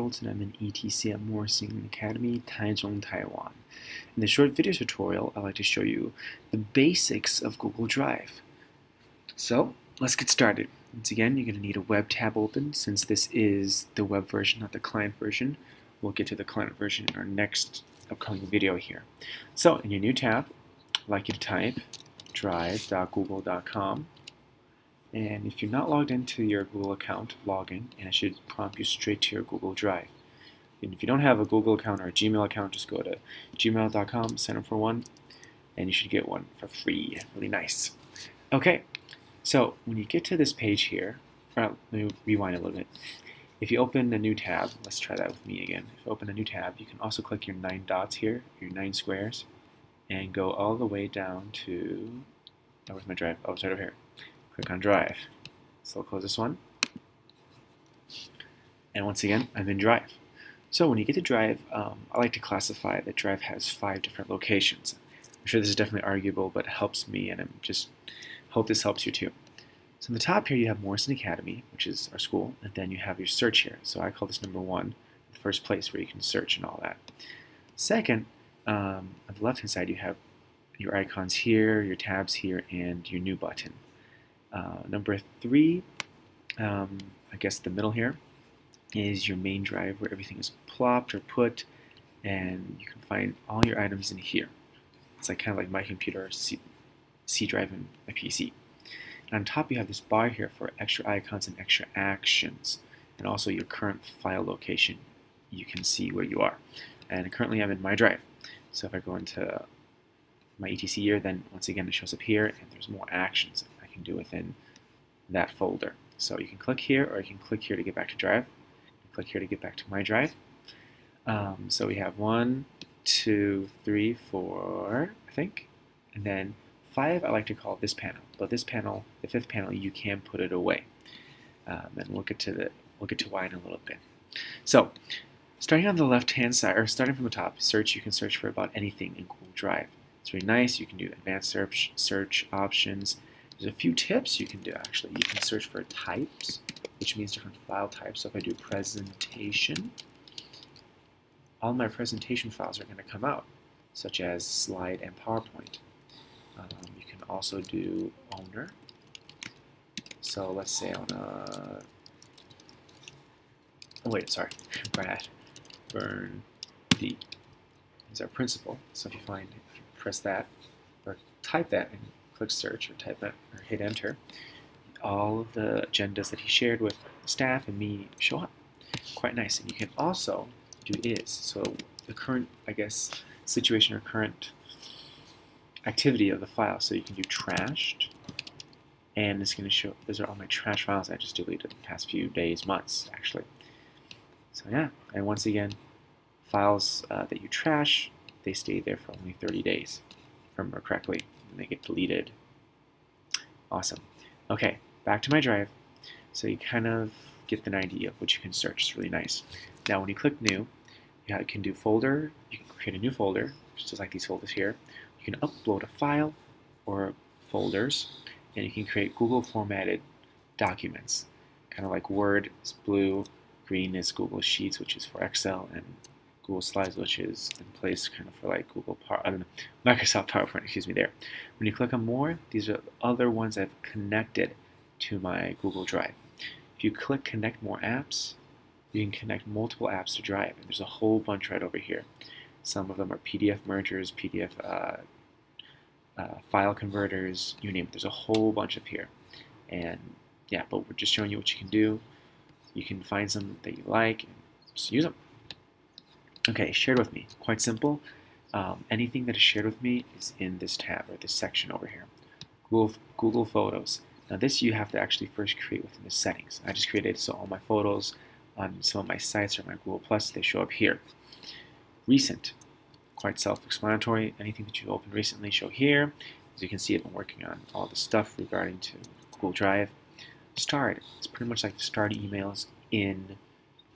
Reynolds, and I'm an ETC at Morrison Academy, Taichung, Taiwan. In this short video tutorial, I'd like to show you the basics of Google Drive. So, let's get started. Once again, you're going to need a web tab open. Since this is the web version, not the client version, we'll get to the client version in our next upcoming video here. So, in your new tab, I'd like you to type drive.google.com. And if you're not logged into your Google account, log in, and it should prompt you straight to your Google Drive. And if you don't have a Google account or a Gmail account, just go to gmail.com, sign up for one, and you should get one for free. Really nice. Okay, so when you get to this page here, let me rewind a little bit. If you open a new tab, let's try that with me again. If you open a new tab, you can also click your 9 dots here, your 9 squares, and go all the way down to, oh, where's my drive? Oh, it's right over here. Click on Drive. So I'll close this one. And once again, I'm in Drive. So when you get to Drive, I like to classify that Drive has 5 different locations. I'm sure this is definitely arguable, but it helps me, and I just hope this helps you too. So in the top here, you have Morrison Academy, which is our school, and then you have your search here. So I call this number 1, the first place where you can search and all that. Second, on the left-hand side, you have your icons here, your tabs here, and your new button. Number 3, I guess the middle here, is your main drive where everything is plopped or put, and you can find all your items in here. It's like kind of like my computer, C drive, and my PC. And on top you have this bar here for extra icons and extra actions, and also your current file location. You can see where you are. And currently I'm in my drive. So if I go into my ETC here, then once again it shows up here, and there's more actions I can do within that folder. So you can click here, or you can click here to get back to Drive. Click here to get back to my Drive. So we have 1, 2, 3, 4, I think, and then 5 I like to call this panel. But this panel, the 5th panel, you can put it away. And we'll get to why in a little bit. So starting on the left-hand side, or starting from the top, search. You can search for about anything in Google Drive. It's really nice. You can do advanced search options. There's a few tips you can do actually. You can search for types, which means different file types. So if I do presentation, all my presentation files are going to come out, such as slide and PowerPoint. You can also do owner. So let's say I want to, oh wait, sorry, Brad Burndy is our principal. So if you press that or type that and click search, or type that or hit enter, all of the agendas that he shared with staff and me show up. Quite nice. And you can also do is. So the current, I guess, situation or current activity of the file. So you can do trashed, and it's going to show, those are all my trash files I just deleted the past few days, months, actually. So yeah, and once again, files that you trash, they stay there for only 30 days, if I remember correctly, and they get deleted. Awesome. Okay, back to my drive. So you kind of get an idea of what you can search. It's really nice. Now when you click new, you can do folder. You can create a new folder, just like these folders here. You can upload a file or folders, and you can create Google formatted documents. Kind of like Word is blue, green is Google Sheets, which is for Excel, and Google Slides, which is in place kind of for like Microsoft PowerPoint, excuse me, there. When you click on more, these are other ones I've connected to my Google Drive. If you click connect more apps, you can connect multiple apps to Drive, and there's a whole bunch right over here. Some of them are PDF mergers, PDF file converters, you name it. There's a whole bunch up here. And yeah, but we're just showing you what you can do. You can find some that you like and just use them. Okay, shared with me. Quite simple. Anything that is shared with me is in this tab or this section over here. Google Photos. Now this you have to actually first create within the settings. I just created so all my photos on some of my sites or my Google Plus, they show up here. Recent. Quite self-explanatory. Anything that you've opened recently show here. As you can see, I've been working on all the stuff regarding to Google Drive. Starred. It's pretty much like the starred emails in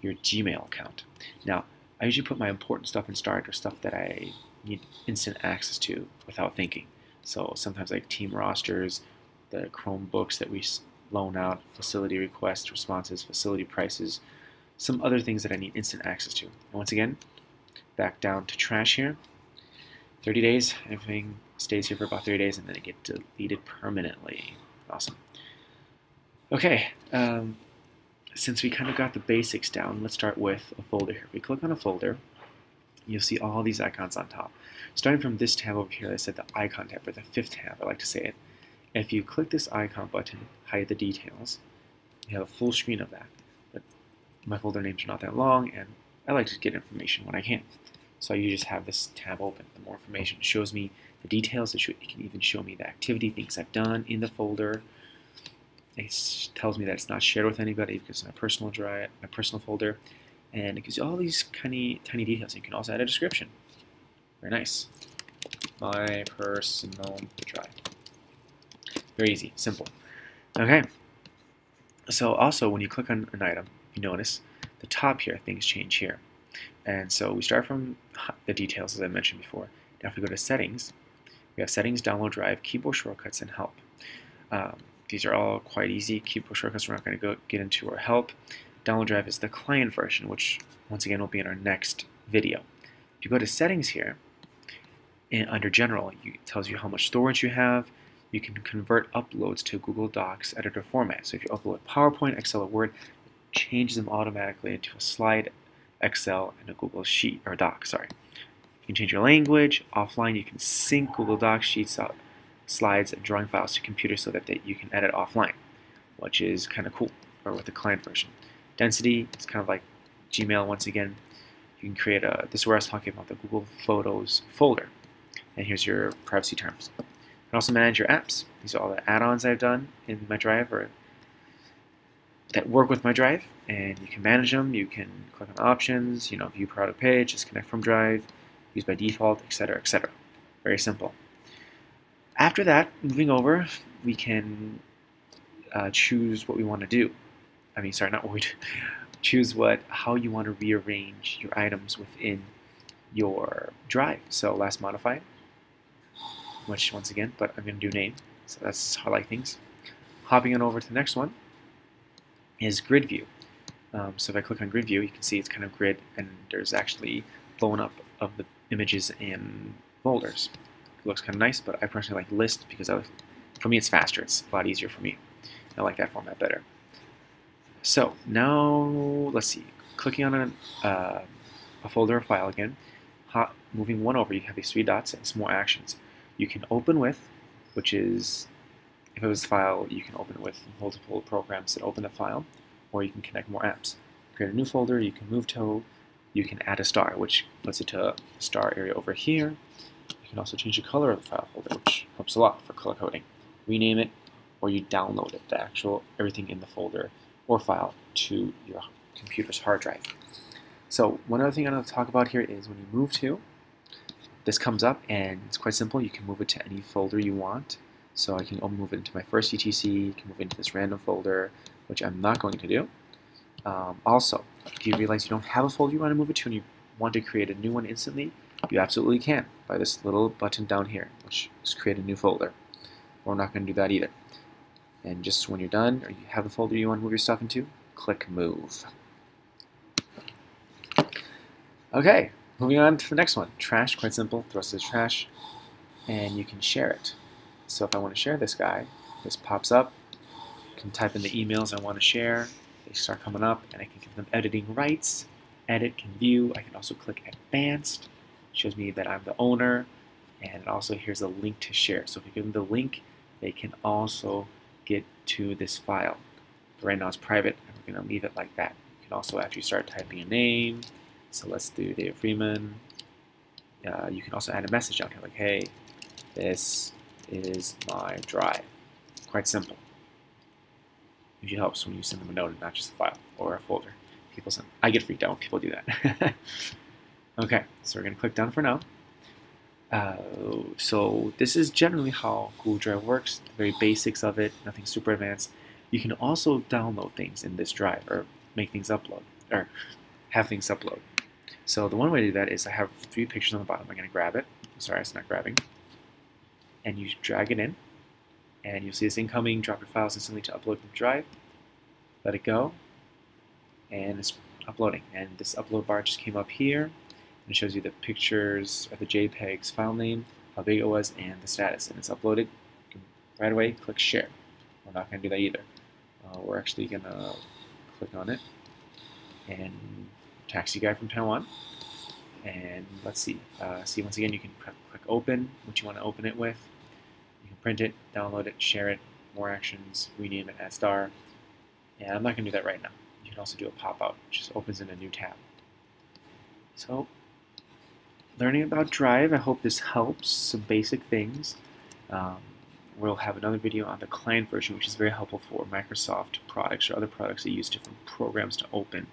your Gmail account. Now, I usually put my important stuff in Starred, or stuff that I need instant access to without thinking. So sometimes like team rosters, the Chromebooks that we loan out, facility requests, responses, facility prices, some other things that I need instant access to. And once again, back down to trash here. 30 days, everything stays here for about 30 days and then it gets deleted permanently. Awesome. Okay, since we kind of got the basics down, let's start with a folder here. If we click on a folder, you'll see all these icons on top. Starting from this tab over here, I said the icon tab, or the fifth tab, I like to say it. If you click this icon button, hide the details, you have a full screen of that. But my folder names are not that long, and I like to get information when I can. So you just have this tab open. The more information shows me the details. It can even show me the activity, things I've done in the folder. It tells me that it's not shared with anybody because it's my personal drive, my personal folder, and it gives you all these tiny details. You can also add a description. Very nice. My personal drive. Very easy, simple. Okay. So also, when you click on an item, you notice the top here, things change here. And so we start from the details, as I mentioned before. Now if we go to settings, we have settings, download drive, keyboard shortcuts, and help. These are all quite easy. Keyboard shortcuts we're not going to get into, or help. Download drive is the client version, which once again will be in our next video. If you go to settings here, and under general, it tells you how much storage you have. You can convert uploads to Google Docs editor format. So if you upload PowerPoint, Excel, or Word, it changes them automatically into a slide, Excel, and a Google Sheet, or Doc, sorry. You can change your language. Offline, you can sync Google Docs, Sheets, slides, and drawing files to computer so that you can edit offline, which is kind of cool, or with the client version. Density is kind of like Gmail once again. You can create this is where I was talking about the Google Photos folder. And here's your privacy terms. You can also manage your apps. These are all the add-ons I've done in my drive or that work with my drive, and you can manage them. You can click on options, view product page, disconnect from drive, use by default, etc., etc. Very simple. After that, moving over, we can choose what we want to do. Choose how you want to rearrange your items within your drive. So last modified, which once again, but I'm going to do name. So that's how I like things. Hopping on over to the next one is grid view. So if I click on grid view, you can see it's kind of grid, and there's actually blowing up of the images in folders. It looks kind of nice, but I personally like list because for me it's faster. It's a lot easier for me. I like that format better. So now let's see. Clicking on a folder or file again. Moving one over, you have these three dots and some more actions. You can open with, which is, if it was a file, you can open it with multiple programs that open the file, or you can connect more apps. Create a new folder, you can move to, you can add a star, which puts it to a star area over here. You can also change the color of the file folder, which helps a lot for color coding. Rename it, or you download it, everything in the folder or file to your computer's hard drive. So one other thing I'm going to talk about here is when you move to, this comes up and it's quite simple. You can move it to any folder you want. So I can move it into my first ETC, you can move it into this random folder, which I'm not going to do. Also, if you realize you don't have a folder you want to move it to and you want to create a new one instantly, you absolutely can by this little button down here, which is create a new folder. We're not going to do that either. And just when you're done, or you have the folder you want to move your stuff into, click move. Okay, moving on to the next one. Trash, quite simple. Throw it to the trash, and you can share it. So if I want to share this guy, this pops up. I can type in the emails I want to share. They start coming up, and I can give them editing rights. Edit, can view. I can also click advanced. It shows me that I'm the owner, and also here's a link to share. So if you give them the link, they can also get to this file. But right now it's private, and we're going to leave it like that. You can also actually start typing a name. So let's do David Freeman. You can also add a message down here like, hey, this is my drive. Quite simple. Usually helps when you send them a note and not just a file or a folder. I get freaked out when people do that. Okay, so we're going to click done for now. So this is generally how Google Drive works, the very basics of it, nothing super advanced. You can also download things in this drive or make things upload, or have things upload. So the one way to do that is I have 3 pictures on the bottom. I'm going to grab it. Sorry, it's not grabbing. And you drag it in, and you'll see this incoming, drop your files instantly to upload to the drive. Let it go, and it's uploading. And this upload bar just came up here, and it shows you the pictures of the JPEG's file name, how big it was, and the status. And it's uploaded. You can right away click share. We're not going to do that either. We're actually going to click on it, and taxi guy from Taiwan. And let's see. See, once again, you can click open, what you want to open it with. You can print it, download it, share it, more actions, rename it as star. And I'm not going to do that right now. You can also do a pop-out, which just opens in a new tab. So, learning about Drive, I hope this helps, some basic things. We'll have another video on the client version, which is very helpful for Microsoft products or other products that use different programs to open,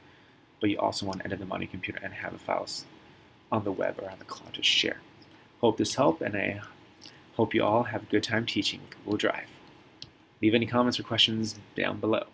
but you also want to edit them on your computer and have the files on the web or on the cloud to share. Hope this helped, and I hope you all have a good time teaching Google Drive. Leave any comments or questions down below.